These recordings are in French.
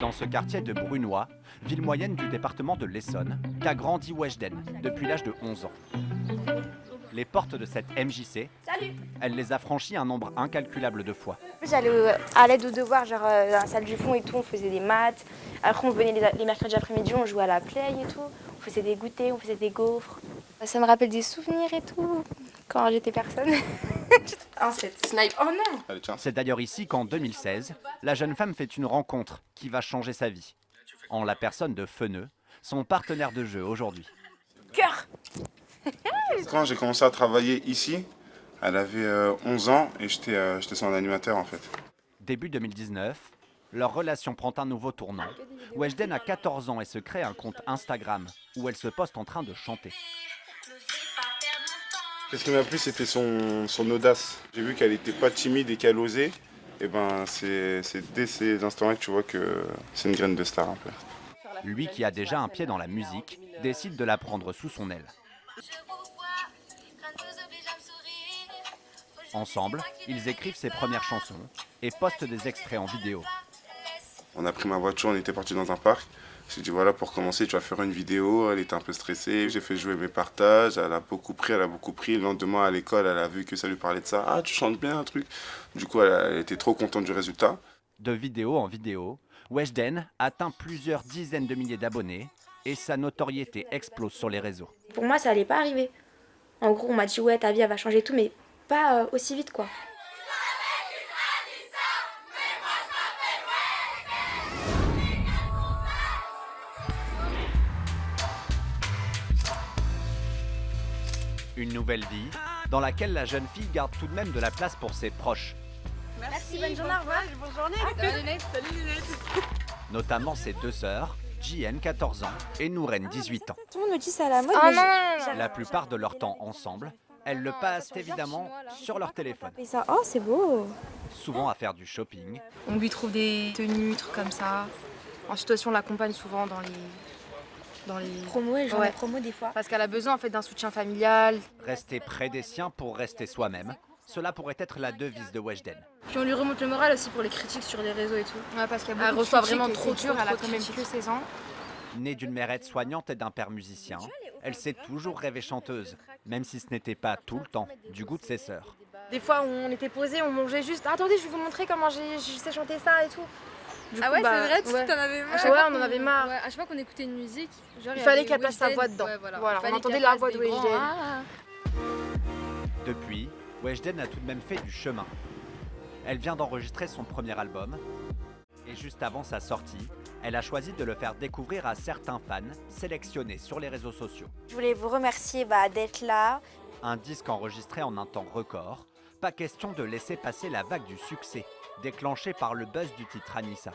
Dans ce quartier de Brunois, ville moyenne du département de l'Essonne, qu'a grandi Weshden depuis l'âge de 11 ans. Les portes de cette MJC, elle les a franchies un nombre incalculable de fois. J'allais à l'aide aux devoirs, genre dans la salle du fond et tout, on faisait des maths. Après on venait les mercredis après-midi, on jouait à la play et tout. On faisait des goûters, on faisait des gaufres. Ça me rappelle des souvenirs et tout, quand j'étais personne. Cette snipe, oh non! Allez, tiens. C'est d'ailleurs ici qu'en 2016, la jeune femme fait une rencontre qui va changer sa vie. En la personne de Feneux, son partenaire de jeu aujourd'hui. Cœur! Quand j'ai commencé à travailler ici, elle avait 11 ans et j'étais son animateur en fait. Début 2019, leur relation prend un nouveau tournant. Weshden a 14 ans et se crée un compte Instagram où elle se poste en train de chanter. Ce qui m'a plu, c'était son audace. J'ai vu qu'elle n'était pas timide et qu'elle osait. Et ben, c'est dès ces instants-là que tu vois que c'est une graine de star un peu. Lui qui a déjà un pied dans la musique, décide de la prendre sous son aile. Ensemble, ils écrivent ses premières chansons et postent des extraits en vidéo. On a pris ma voiture, on était parti dans un parc. J'ai dit voilà, pour commencer, tu vas faire une vidéo. Elle était un peu stressée. J'ai fait jouer mes partages. Elle a beaucoup pris. Le lendemain à l'école, elle a vu que ça lui parlait de ça. Ah, tu chantes bien un truc. Du coup, elle était trop contente du résultat. De vidéo en vidéo, Weshden atteint plusieurs dizaines de milliers d'abonnés et sa notoriété explose sur les réseaux. Pour moi, ça allait pas arriver. En gros, on m'a dit ouais, ta vie elle va changer et tout, mais pas aussi vite quoi. Une nouvelle vie dans laquelle la jeune fille garde tout de même de la place pour ses proches, Merci, bonne journée, au revoir. Bonne journée! Salut Lunette! notamment ses deux sœurs, JN 14 ans et Nouren 18 ans. Tout le monde me dit ça à la mode. Ah mais non, La plupart de leur temps ensemble, elles le passent évidemment sur leur téléphone, Et ça, oh c'est beau. souvent à faire du shopping, On lui trouve des tenues, trucs comme ça. En situation, on l'accompagne souvent dans les Promo et genre Ouais. la promo des fois. Parce qu'elle a besoin en fait d'un soutien familial. rester près des siens pour rester soi-même. Cela pourrait être la devise de Weshden. Puis on lui remonte le moral aussi pour les critiques sur les réseaux et tout. Ouais, parce qu'elle Elle reçoit vraiment trop trop, dur, trop, elle a trop quand même de que 16 ans. Née d'une mère aide-soignante et d'un père musicien, elle s'est toujours rêvée chanteuse, même si ce n'était pas tout le temps du goût de ses sœurs. Des fois, on était posés, on mangeait juste. Attendez, je vais vous montrer comment je sais chanter ça et tout. Du Ah coup, ouais, bah, c'est vrai, tu ouais. t'en avais marre. Ouais, on en avait marre. Ouais, à chaque fois qu'on écoutait une musique, genre, Il y fallait avait qu'elle place sa Weshden. voix dedans. Ouais, voilà. Voilà, Il on fallait entendait qu'elle la fasse voix de des grands Weshden. ah. Depuis, Weshden a tout de même fait du chemin. Elle vient d'enregistrer son premier album et juste avant sa sortie, elle a choisi de le faire découvrir à certains fans sélectionnés sur les réseaux sociaux. Je voulais vous remercier d'être là. Un disque enregistré en un temps record, pas question de laisser passer la vague du succès, déclenchée par le buzz du titre Anissa.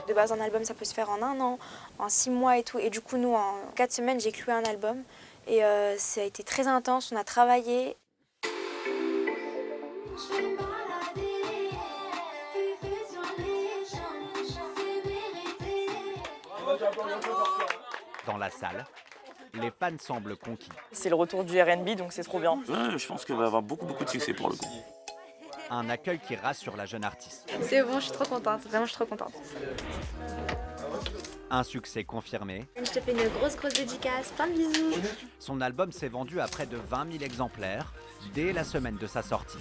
De base, un album, ça peut se faire en 1 an, en 6 mois et tout. Et du coup, nous, en 4 semaines, j'ai cloué un album. Et ça a été très intense, on a travaillé. Dans la salle, les fans semblent conquis. C'est le retour du R&B, donc c'est trop bien. Ouais, je pense qu'elle va avoir beaucoup de succès pour le coup. Un accueil qui rassure la jeune artiste. C'est bon, je suis trop contente. Vraiment, je suis trop contente. Un succès confirmé, Je te fais une grosse dédicace, plein de bisous. son album s'est vendu à près de 20 000 exemplaires dès la semaine de sa sortie.